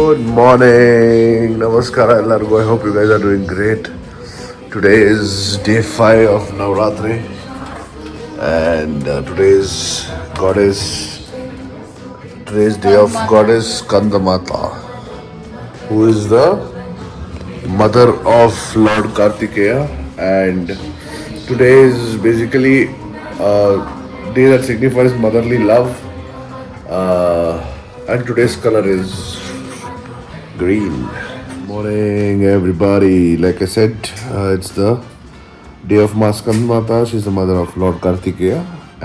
Good morning. Namaskara ellargu. I hope you guys are doing great. Today is day 5 of Navratri and goddess today's day of goddess Kandamata, who is the mother of Lord Kartikeya, and today is basically a day that signifies motherly love, and today's color is green. Morning, everybody. Like I said, it's the day of Maskandmata. She's the mother of Lord Kartikeya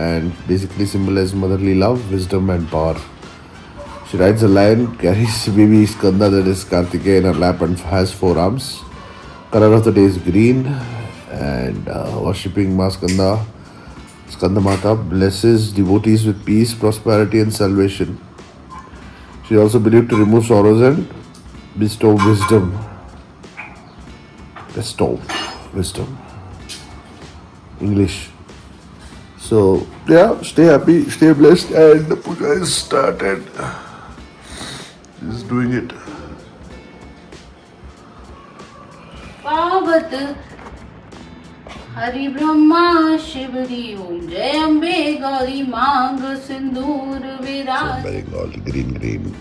and basically symbolizes motherly love, wisdom, and power. She rides a lion, carries baby Skanda, that is Kartikeya, in her lap and has 4 arms. Color of the day is green, and worshipping Maskanda, Skandamata blesses devotees with peace, prosperity, and salvation. She is also believed to remove sorrows and bestow wisdom. Bestow wisdom. English. So, yeah, stay happy, stay blessed, and the puja is started. She's doing it. पावत हरि ब्रह्मा शिवरी ओम जय अम्बे गौरी मांग सिंदूर विराज. Wearing all green.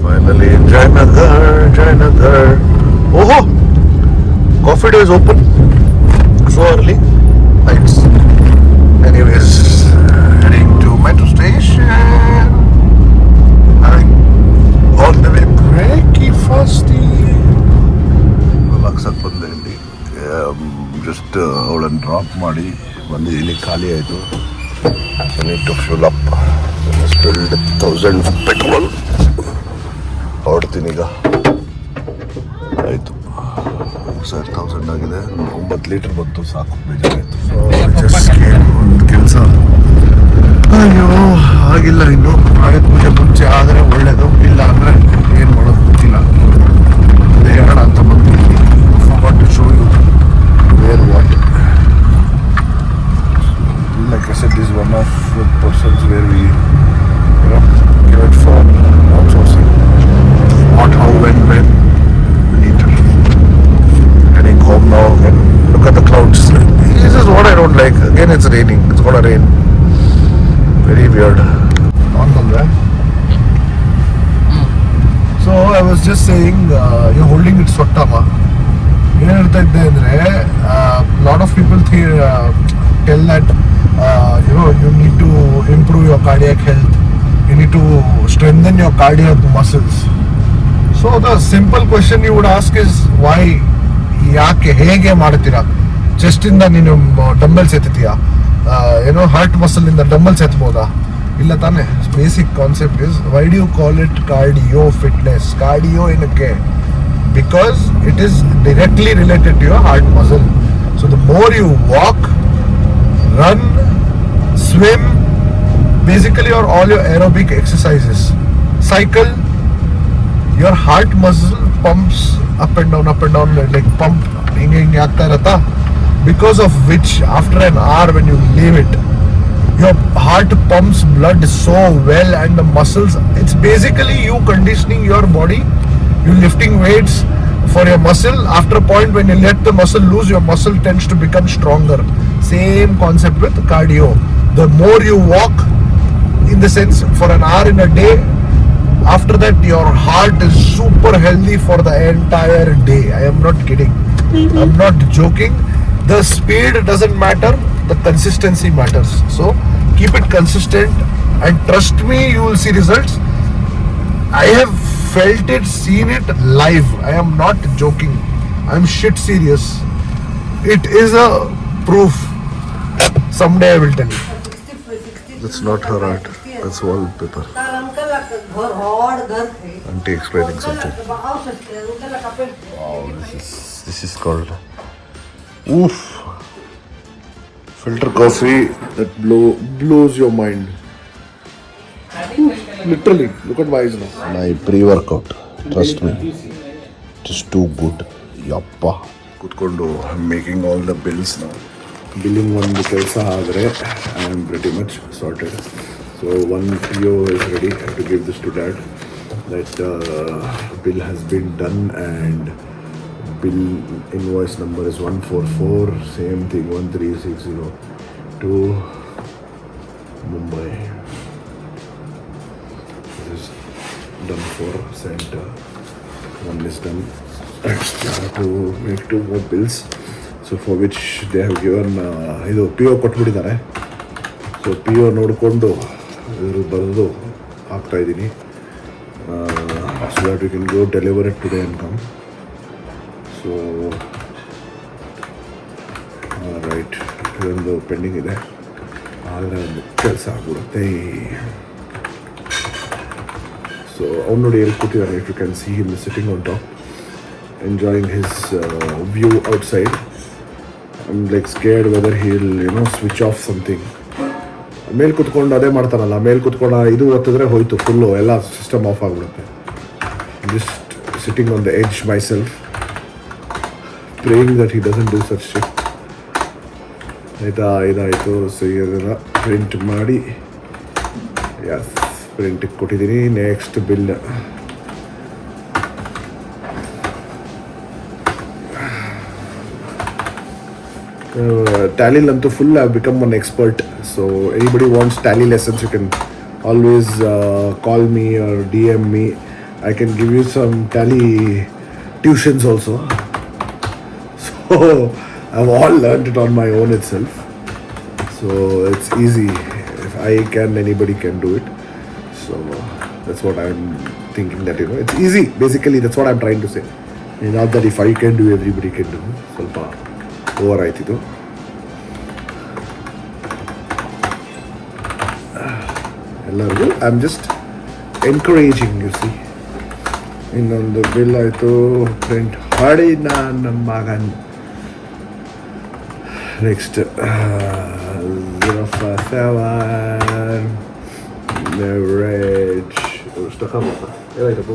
Finally, Jayanagar. Oh, coffee day is open so early. Thanks. Anyways, heading to metro station. On the way breakfast. ಲಕ್ಷಕ್ಕೆ ಬಂದೆ ಇಲ್ಲಿ just ಅವಳನ್ನು drop ಮಾಡಿ ಬಂದು ಇಲ್ಲಿ ಖಾಲಿ ಆಯಿತು. Need to fuel up. Spilled 1000 petrol. ಹೊರಡ್ತೀನಿ ಈಗ. ಆಯಿತು ಸರ್, 1000 ಆಗಿದೆ. 9 ಲೀಟರ್ ಬಂತು, ಸಾಕು, ಬೇಜಾರಾಯಿತು. ಒಂದು ಕೆಲಸ ಅಯ್ಯೋ ಆಗಿಲ್ಲ ಇನ್ನು. ಆಗಕ್ಕೆ ಮುಂಚೆ ಆದರೆ ಒಳ್ಳೇದು, ಇಲ್ಲ ಅಂದರೆ ಏನು ಮಾಡೋದು ಗೊತ್ತಿಲ್ಲ. ಅದೇ ಹೇಳೋಣ ಅಂತ ಬಂದ್ಬಿಟ್ಟು forgot to show you where what. Like I said, this is one of the persons where we give it for outsourcing. What, how, when we need to. Heading home now again. Look at the clouds. This is what I don't like. Again, it's raining. It's gonna rain. Very weird. Normal, right? So I was just saying, you're holding it sottama. ಏನು ಹೇಳ್ತಾ ಇದ್ದೆ ಅಂದರೆ, lot of people tell that you need to improve your cardiac health, you need to strengthen your cardiac muscles. So the simple question you would ask is, why? ಯಾಕೆ, ಹೇಗೆ ಮಾಡ್ತೀರಾ? ಚೆಸ್ಟಿಂದ ನೀನು dumbbells ಎತ್ತೀಯಾ? ಹಾರ್ಟ್ ಮಸಲಿಂದ ಡಂಬಲ್ಸ್ ಎತ್ಬೋದಾ? ಇಲ್ಲ ತಾನೆ. Basic concept is, why do you call it cardio fitness? Cardio ಏನಕ್ಕೆ? Because it is directly related to your heart muscle. So the more you walk, run, swim, basically all your aerobic exercises, cycle, your heart muscle pumps up and down, like pump hinge aagta rehta, because of which after an hour when you leave it, your heart pumps blood so well, and the muscles, it's basically you conditioning your body. You lifting weights for your muscle. After a point, when you let the muscle loose, your muscle tends to become stronger. Same concept with cardio. The more you walk, in the sense, for an hour in a day, after that your heart is super healthy for the entire day. I am not kidding. I'm not joking. The speed doesn't matter, the consistency matters. So keep it consistent, and trust me, you will see results. I have felt it, seen it live. I am not joking. I am shit serious. It is a proof. Someday I will tell you. That's not her art. That's wallpaper. Auntie explaining something. Wow, this is called oof. Filter coffee that blows your mind. Literally, look at my eyes now. My pre-workout, trust me, it is too good. Yappa. Kutkondo, I'm making all the bills now. Billing one ಕೆಲಸ ಆದರೆ I am pretty much sorted. So one PO is ready. I have to give this to Dad. that bill has been done, and bill invoice number is 144, same thing 13602 Mumbai. This is done for center. One is done. Extra to make 2 more bills, so for which they have given ಇದು PO ಕೊಟ್ಬಿಟ್ಟಿದ್ದಾರೆ. So PO ನೋಡಿಕೊಂಡು ಇದ್ರ ಬರೆದು ಹಾಕ್ತಾ ಇದ್ದೀನಿ, so that we can go deliver it today and come. So right, ಇದೊಂದು pending ಇದೆ, ಆದರೆ ಒಂದು ಕೆಲಸ ಆಗ್ಬಿಡುತ್ತೆ. ಸೊ ಅವ್ನು ನೋಡಿ ಎಲ್ಲಿ ಕೂತಿದ್ದಾನೆ, if you can see him sitting on top enjoying his view outside. I'm like scared whether he'll switch off something. ಮೇಲೆ ಕುತ್ಕೊಂಡು ಅದೇ ಮಾಡ್ತಾನಲ್ಲ, ಮೇಲೆ ಕುತ್ಕೊಂಡು ಇದು ಒತ್ತಿದ್ರೆ ಹೋಯ್ತು, ಫುಲ್ಲು ಎಲ್ಲ ಸಿಸ್ಟಮ್ ಆಫ್ ಆಗಿಬಿಡುತ್ತೆ. Just sitting on the edge myself, praying that he doesn't do such shit. ಇದಾಯಿತು. ಸೊ ಇದನ್ನು ಪ್ರಿಂಟ್ ಮಾಡಿ ಪ್ರಿಂಟಿಗೆ ಕೊಟ್ಟಿದ್ದೀನಿ. Next bill. Tally lantu full I've become an expert. So anybody wants tally lessons, you can always call me or DM me. I can give you some tally tuitions also. So I've all learned it on my own itself. So it's easy. If I can, anybody can do it. So that's what I'm thinking, that it's easy. Basically that's what I'm trying to say. Not that if I can do, everybody can do. ಸ್ವಲ್ಪ over ಆಯ್ತಿದ್ದು. ಎಲ್ಲರಿಗೂ I am just encouraging, U C. ಇನ್ನೊಂದು bill ಆಯಿತು, print ಮಾಡಿ ನನ್ನ ಮಗನ್. Next 057 leverage. ಏನಾಯ್ತಪ್ಪ?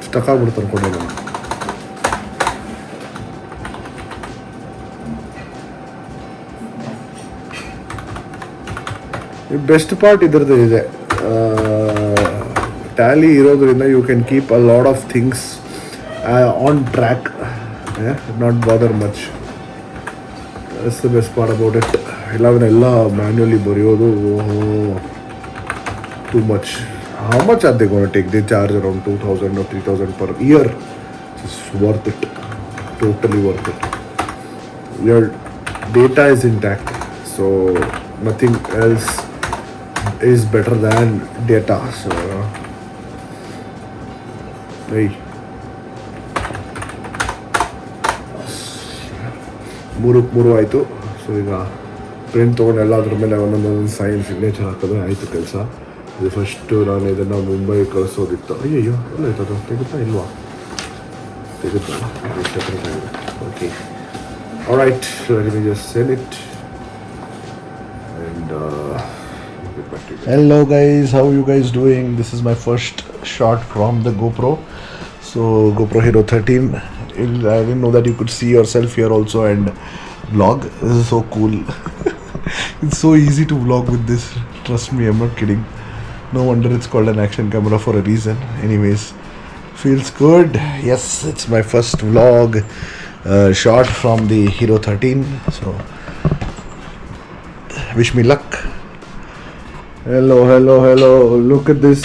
Stuck ಆಗ್ಬಿಡ್ತು ಅನ್ಕೊಂಡೆ ನಾನು. ಬೆಸ್ಟ್ ಪಾರ್ಟ್ ಇದ್ರದ್ದು ಇದೆ, ಟ್ಯಾಲಿ ಇರೋದ್ರಿಂದ you can keep a lot of things on track, not bother much. That's the best part about it. ಎಲ್ಲ ಮ್ಯಾನ್ಯುವಲಿ ಬರೆಯೋದು too much. How much are they going to take? They charge around 2,000 or 3,000 per year. It's worth it. Totally worth it. Your data is intact, so nothing else is better than data. So, hey. ಮೂರು ಆಯಿತು. So ಈಗ print ತೊಗೊಂಡು ಎಲ್ಲದ್ರ ಮೇಲೆ ಒಂದೊಂದು sign signature ಹಾಕಿದ್ರೆ ಆಯಿತು ಕೆಲಸ. ಇದು ಫಸ್ಟು ನಾನು ಇದನ್ನು ಮುಂಬೈ ಕಳಿಸೋದಿತ್ತು. ಅಯ್ಯಯ್ಯೋ, ಎಲ್ಲ ಆಯ್ತದು ತೆಗುತ್ತಾ ಇಲ್ವಾ? ತೆಗುತ್ತಾ? ಸೆಪ್ರೇಟ್ ಆಗಿದೆ. Okay, all right, let me just send it and get back to you. Hello guys, how you guys doing? This is my first shot from the GoPro. So GoPro Hero 13. I didn't know that you could see yourself here also and vlog. This is so cool. It's so easy to vlog with this. Trust me, I'm not kidding. No wonder it's called an action camera for a reason. Anyways, feels good. Yes, it's my first vlog shot from the Hero 13. So wish me luck. Hello. Look at this.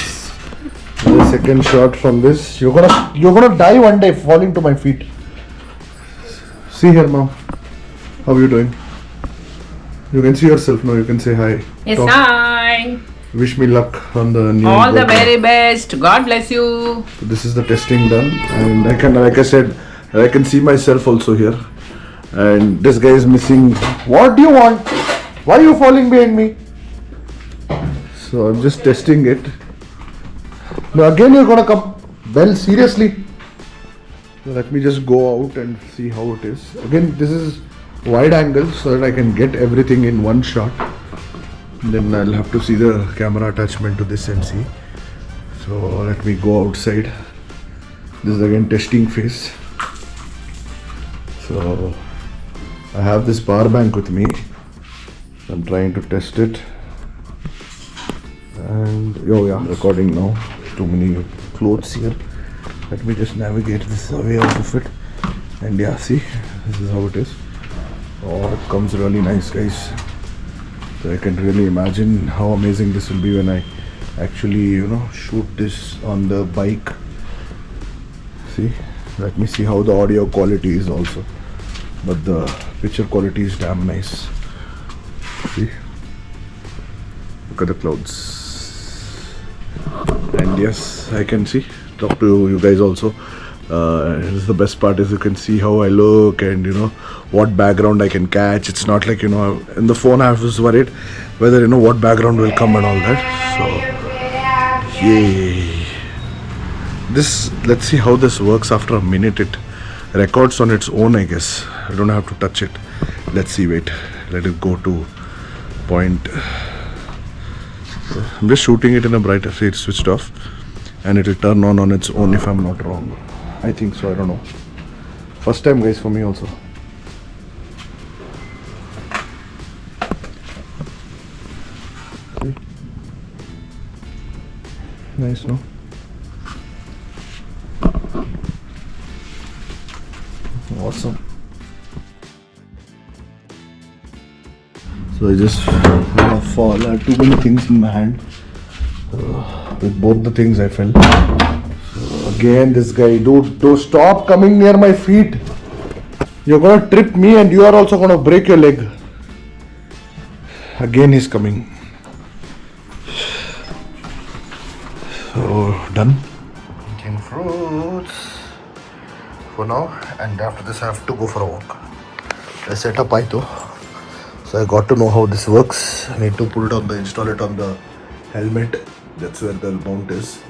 The second shot from this. You're gonna die one day falling to my feet. See here, mom. How are you doing? You can see yourself now. You can say hi. Yes, talk. hi. Wish me luck on the new. All the very best. God bless you. So this is the testing done, and I can, like I said, I can see myself also here. And this guy is missing. What do you want? Why are you falling behind me? So I'm just testing it. Now again you're gonna come. Well, seriously. Let me just go out and see how it is. Again, this is wide angle so that I can get everything in one shot. Then I'll have to see the camera attachment to this and see. So let me go outside. This is again testing phase. So I have this power bank with me. I'm trying to test it. And yeah, recording now. Too many clothes here. Let me just navigate this away out of it. And yeah, see, this is how it is. Oh, it comes really nice, guys. So I can really imagine how amazing this will be when I actually, shoot this on the bike. See, let me see how the audio quality is also. But the picture quality is damn nice. See, look at the clouds. And yes, I can see, talk to you guys also. This is the best part, is you can see how I look and what background I can catch. It's not like in the phone I was worried whether what background will come and all that. So yay. This, let's see how this works. After a minute it records on its own, I guess. I don't have to touch it. Let's see, wait, let it go to point. I'm just shooting it in a brighter, see, it's switched off and it will turn on its own if I'm not wrong. I think so, I don't know. First time, guys, for me also. See? Nice, no? Awesome. So I just fall. I had too many things in my hand. With both the things I fell. So again, this guy, dude, stop coming near my feet. You're gonna trip me and you are also gonna break your leg. Again he's coming. So done. Eating fruits for now, and after this I have to go for a walk. I set up Aito. So I got to know how this works. I need to pull it on install it on the helmet. That's where the mount is.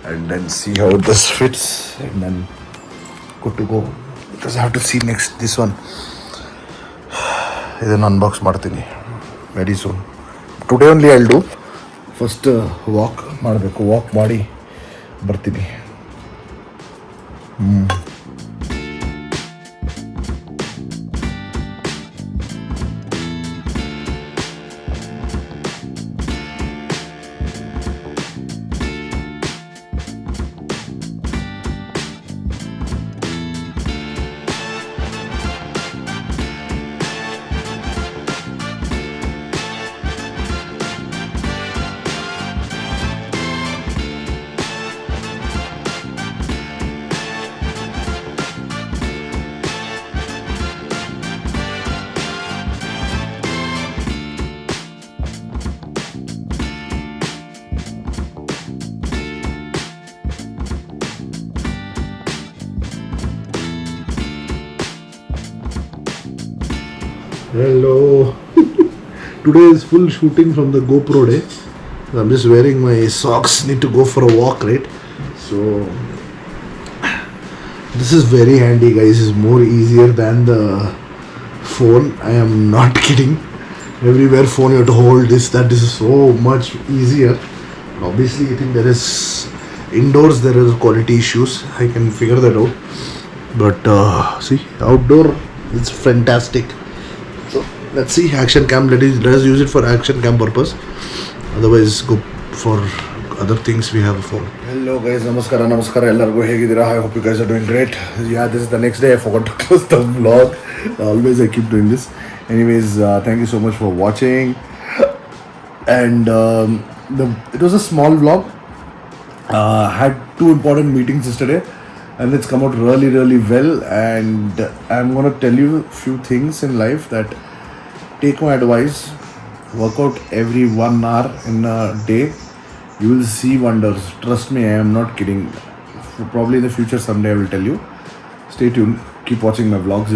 And then see how this fits. And then good to go. Because I have to see next this one. Then unbox martini very soon. Today only I'll do. First walk ಮಾಡಬೇಕು. Walk ಮಾಡಿ ಬರ್ತೀನಿ. Hello. Today is full shooting from the GoPro day. I'm just wearing my socks. Need to go for a walk, right? So this is very handy, guys. It's more easier than the phone. I am not kidding. Everywhere phone you have to hold this. That is so much easier. Obviously, I think there is indoors there is quality issues. I can figure that out. But see, outdoor it's fantastic. So let's see, action cam, let us use it for action cam purpose. Otherwise go for other things. We have a phone. Hello guys, namaskara ellargu hegidira. I hope you guys are doing great. Yeah, this is the next day. I forgot to close the vlog. Always I keep doing this. Anyways, thank you so much for watching. And it was a small vlog. Had two important meetings yesterday and it's come out really well, and I'm gonna tell you a few things in life that take my advice, work out every 1 hour in a day, you will see wonders. Trust me, I am not kidding. Probably in the future someday I will tell you. Stay tuned, keep watching my vlogs,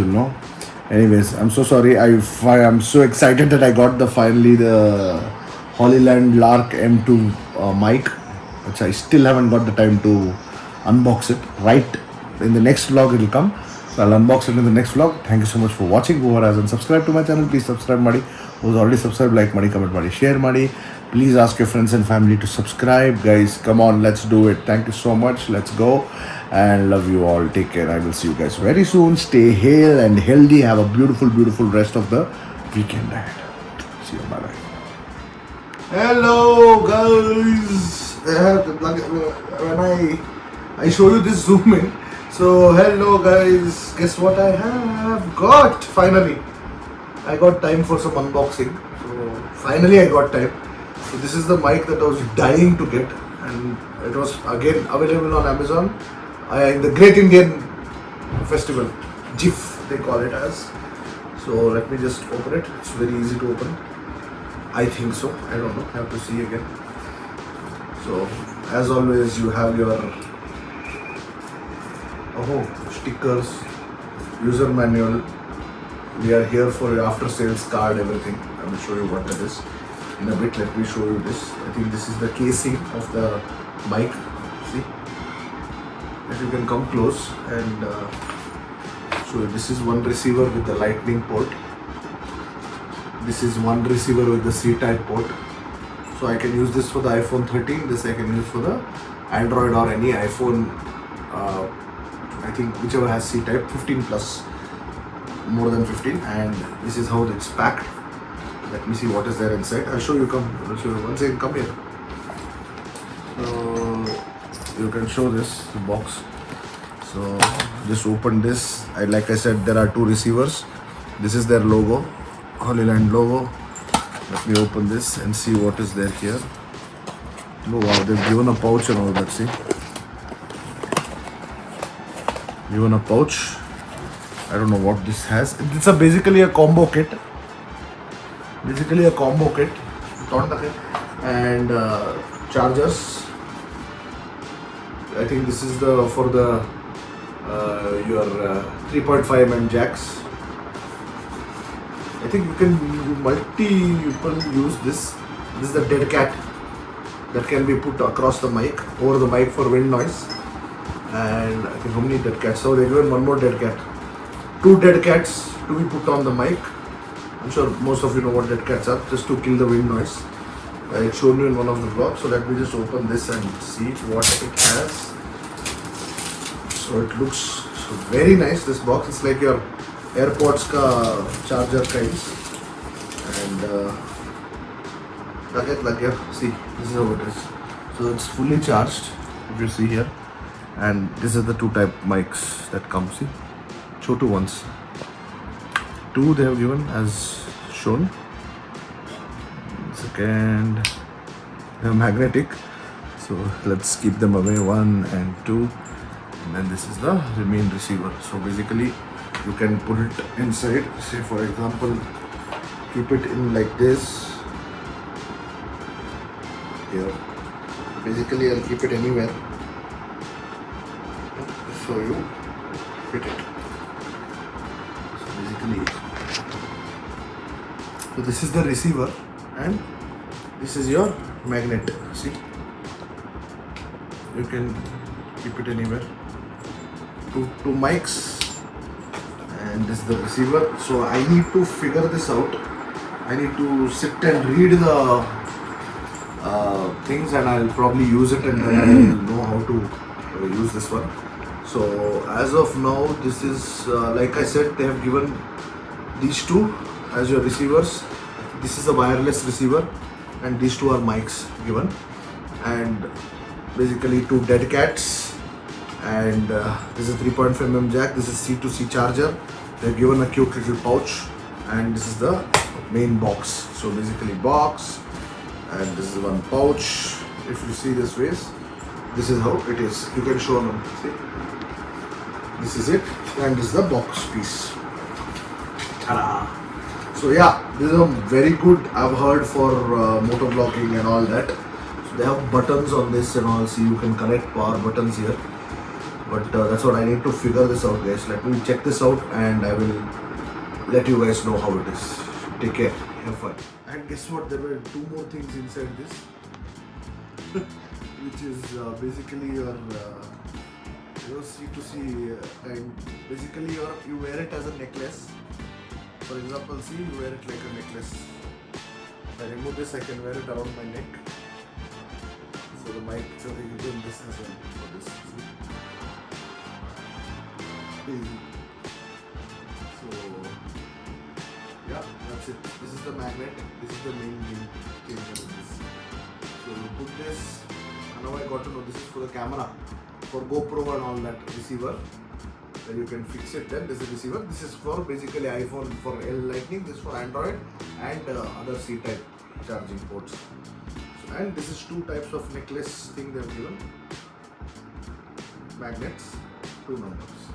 Anyways, I'm so sorry. I'm so excited that I got finally the Hollyland Lark M2 mic, which I still haven't got the time to unbox it. Right in the next vlog it will come, so I'll unbox it in the next vlog. Thank you so much for watching. Whoever hasn't subscribed to my channel, please subscribe ಮಾಡಿ. Who's already subscribed, like ಮಾಡಿ, comment ಮಾಡಿ, share ಮಾಡಿ. Please ask your friends and family to subscribe. Guys, come on, let's do it. Thank you so much. Let's go, and love you all. Take care. I will see you guys very soon. Stay hale and healthy. Have a beautiful rest of the weekend ahead. See you. See you. Bye bye. Hello guys. When I show you this zoom in. So hello guys. Guess what I have got? Finally, I got time for some unboxing. So finally I got time. So this is the mic that I was dying to get, and it was again available on Amazon. In the Great Indian Festival, GIF they call it as. So let me just open it. It's very easy to open. I think so. I don't know. I have to see again. So as always, you have your stickers, user manual. We are here for your after sales card, everything. I will show you what that is in a bit. Let me show you this. I think this is the casing of the mic. See, if you can come close and show you. This is one receiver with the lightning port. This is one receiver with the C-type port. So I can use this for the iPhone 13. This I can use for the Android or any iPhone. I think whichever has C-type 15 plus, more than 15. And this is how it's packed. Let me see what is there inside. I'll show you. I'll show you once again. Come here. So you can show this the box. So just open this. Like I said, there are two receivers. This is their logo, Hollyland logo. Let me open this and see what is there here. Oh wow, they've given a pouch and all that. See, given a pouch. I don't know what this has. It's basically a combo kit. And chargers. I think this is for the your 3.5 mm jacks. I think you can use this. This is the dead cat that can be put across the mic, over the mic for wind noise. And I think how many dead cats? So they're given one more dead cat. Two dead cats to be put on the mic. I'm sure most of you know what dead cats are, just to kill the wind noise. It's shown you in one of the vlogs. So let me just open this and see what it has. So it looks very nice. This box is like your AirPods ka charger kinds. And see, this is how it is. So it's fully charged, if you see here. And this is the two type mics that come. See, chotu ones. Two they have given as shown. Second, they are magnetic. So let's keep them away. 1 and 2. And then this is the main receiver. So basically you can put it inside. Say for example, keep it in like this. Here. Basically I'll keep it anywhere. So you fit it. So basically, so this is the receiver and this is your magnet. See, you can keep it anywhere. Two mics, and this is the receiver. So I need to figure this out. I need to sit and read the things, and I'll probably use it, and then I'll know how to use this one. So as of now, this is like I said, they have given these two as your receivers. This is a wireless receiver, and these two are mics given, and basically two dead cats. And this is 3.5 mm jack. This is C2C charger. They've given a cute little pouch, and this is the main box. So basically box, and this is one pouch. If you see this ways, this is how it is. You can show them. See, this is it, and this is the box piece. Ta-da! So yeah, this is a very good. I've heard for motovlogging and all that. So they have buttons on this and all. See, you can connect power buttons here. But that's what I need to figure this out, guys. Let me check this out, and I will let you guys know how it is. Take care, have fun. And guess what? There were two more things inside this, which is basically your C2C kind. Basically, you wear it as a necklace. For example, see, you wear it like a necklace. If I remove this, I can wear it around my neck. So the mic, so you do this as well for this. See? So yeah, that's it. This is the magnet. This is the main changer of this. So you put this, and now I got to know this is for the camera, for GoPro and all that receiver. Then you can fix it. Then this is the receiver. This is for basically iPhone for L Lightning. This is for Android and other C-type charging ports. So, and this is two types of necklace thing they have given. Magnets, 2 numbers.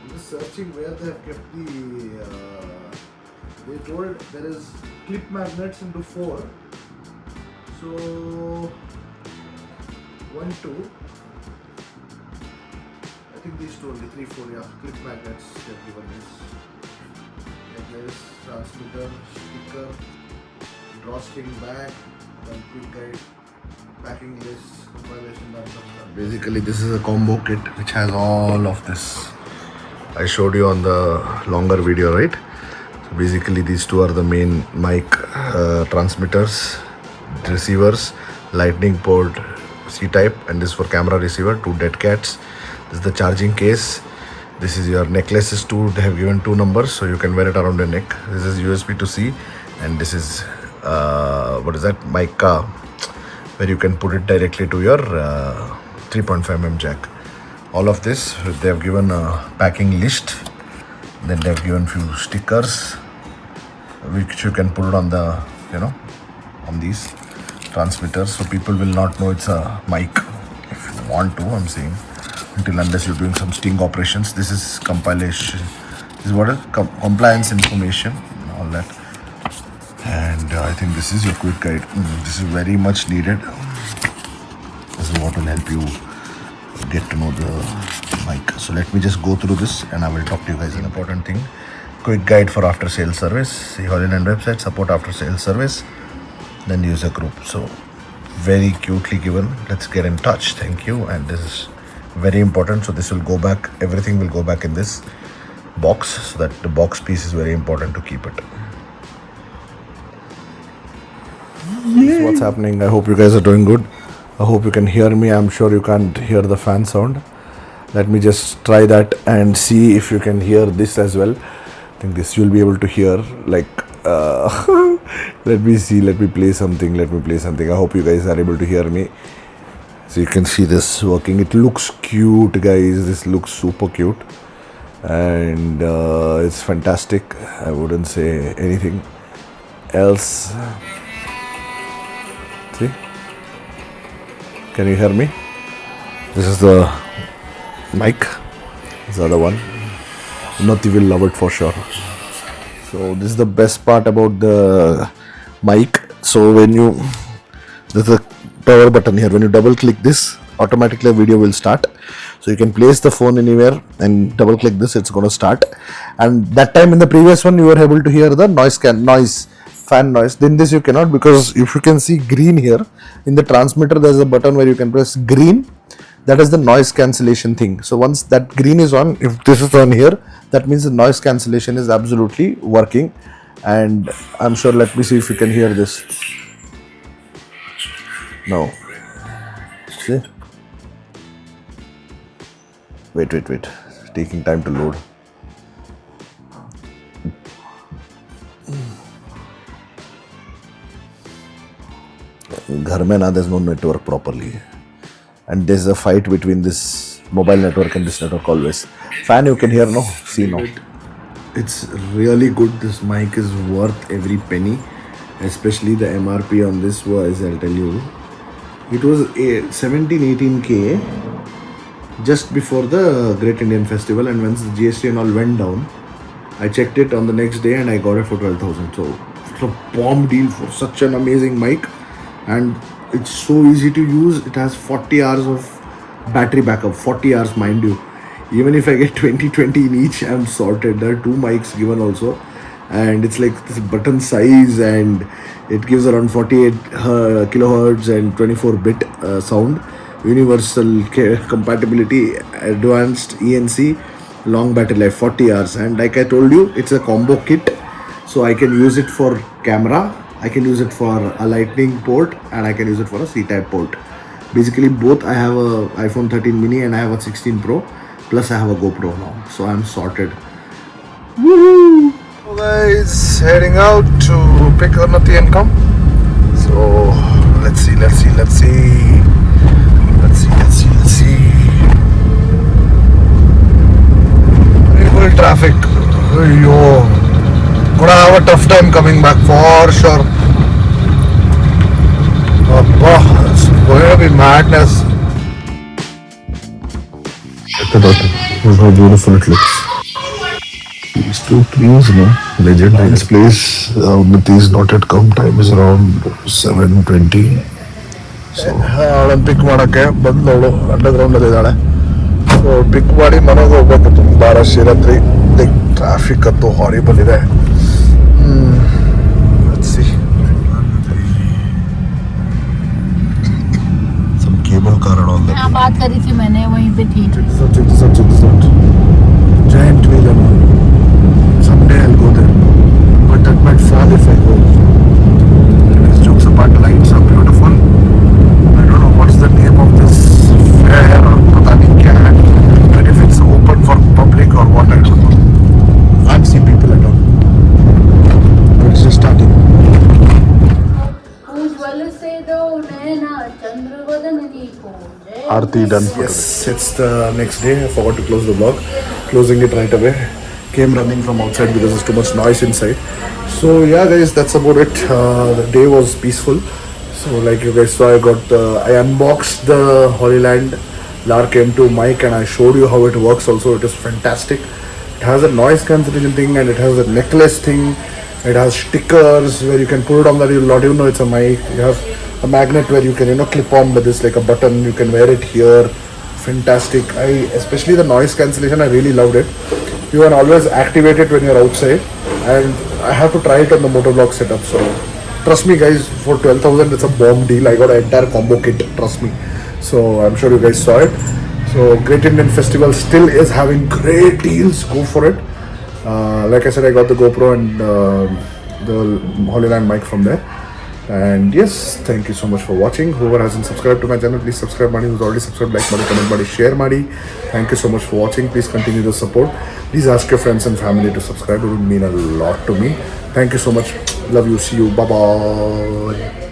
I'm just searching where they have kept the. They told there is clip magnets into 4. So 1, 2. I think these two only 3, 4. Yeah, clip magnets they have given this. Necklace, transmitter, sticker, drawstring bag, then quick guide, packing list, compilation done. Basically, this is a combo kit which has all of this. I showed you on the longer video, right? So basically, these two are the main mic transmitters, receivers, lightning port, C-type, and this for camera receiver, 2 dead cats. This is the charging case. This is your necklaces too. They have given 2 numbers, so you can wear it around your neck. This is USB to C, and this is what is that? Mic where you can put it directly to your 3.5mm jack. All of this, they have given a packing list. Then they have given few stickers, which you can put it on the, on these transmitters, so people will not know it's a mic. If you want to, I'm saying, until unless you're doing some sting operations. This is compilation. This is what is compliance information, all that. And I think this is your quick guide. This is very much needed. This is what will help you get to know the mic. So let me just go through this and I will talk to you guys. An important thing, quick guide for after sales service. The Hollyland website, support after sales service, then user group. So very cutely given. Let's get in touch. Thank you. And this is very important. So this will go back, everything will go back in this box, so that the box piece is very important to keep it. This is what's happening. I hope you guys are doing good. I hope you can hear me. I'm sure you can't hear the fan sound. Let me just try that and see if you can hear this as well. I think this you'll be able to hear. Like, let me see. Let me play something. I hope you guys are able to hear me. So you can see this working. It looks cute, guys. This looks super cute. And it's fantastic. I wouldn't say anything else. See? Can you hear me? This is the mic. This is the other one. Noti will love it for sure. So this is the best part about the mic. So when you, there's a power button here. When you double click this, automatically a video will start. So you can place the phone anywhere and double click this, it's going to start. And that time in the previous one you were able to hear the fan noise. Then this you cannot, because if you can see green here in the transmitter, there's a button where you can press green. That is the noise cancellation thing. So once that green is on, if this is on here, that means the noise cancellation is absolutely working. And I'm sure, let me see if you can hear this. No. See? Wait. It's taking time to load. Ghar mein na, there's no network properly. And there's a fight between this mobile network and this network always. Fan you can hear, no? See now. It's really good. This mic is worth every penny. Especially the MRP on this was, I'll tell you. It was 17-18K just before the Great Indian Festival, and once the GST and all went down, I checked it on the next day and I got it for 12,000. So it's a bomb deal for such an amazing mic, and it's so easy to use. It has 40 hours of battery backup, 40 hours mind you. Even if I get 20 in each, I'm sorted. There are 2 mics given also, and it's like this button size, and it gives around 48 kilohertz and 24-bit sound, universal compatibility, advanced ENC, long battery life, 40 hours. And like I told you, it's a combo kit, so I can use it for camera, I can use it for a lightning port, and I can use it for a C-type port. Basically both. I have a iPhone 13 mini and I have a 16 Pro, plus I have a GoPro now, so I'm sorted. Woohoo! Guys, heading out to pick Unnati and come. So let's see. Very traffic. Yo, gonna have a tough time coming back for sure. It's going to be madness. Check it out. Look how beautiful it looks. These two trees, legend. This place, Unnati's not yet come. Time is around 7:20. So, ಅವಳನ್ನು ಪಿಕ್ ಮಾಡೋಕ್ಕೆ ಬಂದವಳು ಅಂಡರ್ಗ್ರೌಂಡಲ್ಲಿ ಇದ್ದಾಳೆ. So ಪಿಕ್ ಮಾಡಿ ಮನೆಗೆ ಹೋಗ್ಬೇಕು. ತುಂಬ rush ರಾತ್ರಿ traffic ಅಂತೂ horrible ಇದೆ. Cable car and all that. हाँ, बात करी थी मैंने, वहीं पे थी. Check this out. Giant wheel and all. Someday I'll go there. But that might fall if I go. Anyways, jokes apart, the lights are beautiful. I don't know what's the name of this fair or pata nahi kya hai. And if it's open for public or what, I don't know. Can't see people at all. But it's just starting. Aarti done for yes, today. It's the next day. I forgot to close the vlog. Closing it right away. Came running from outside because there's too much noise inside. So yeah, guys, that's about it. The day was peaceful. So like you guys saw, I unboxed the Hollyland Lark M2 mic and I showed you how it works. Also, it is fantastic. It has a noise cancellation thing and it has a necklace thing. It has stickers where you can put it on that you'll not even know it's a mic. You have a magnet where you can clip on with this like a button. You can wear it here. Fantastic. Especially the noise cancellation, I really loved it. You can always activate it when you're outside, and I have to try it on the motovlog setup. So trust me guys, for 12,000 it's a bomb deal. I got an entire combo kit, trust me. So I'm sure you guys saw it. So Great Indian Festival still is having great deals. Go for it. Like I said, I got the GoPro and the Hollyland mic from there. And yes, thank you so much for watching. Whoever hasn't subscribed to my channel, please subscribe. Who's already subscribed, like, comment, share. Thank you so much for watching. Please continue the support. Please ask your friends and family to subscribe. It would mean a lot to me. Thank you so much. Love you. See you. Bye bye.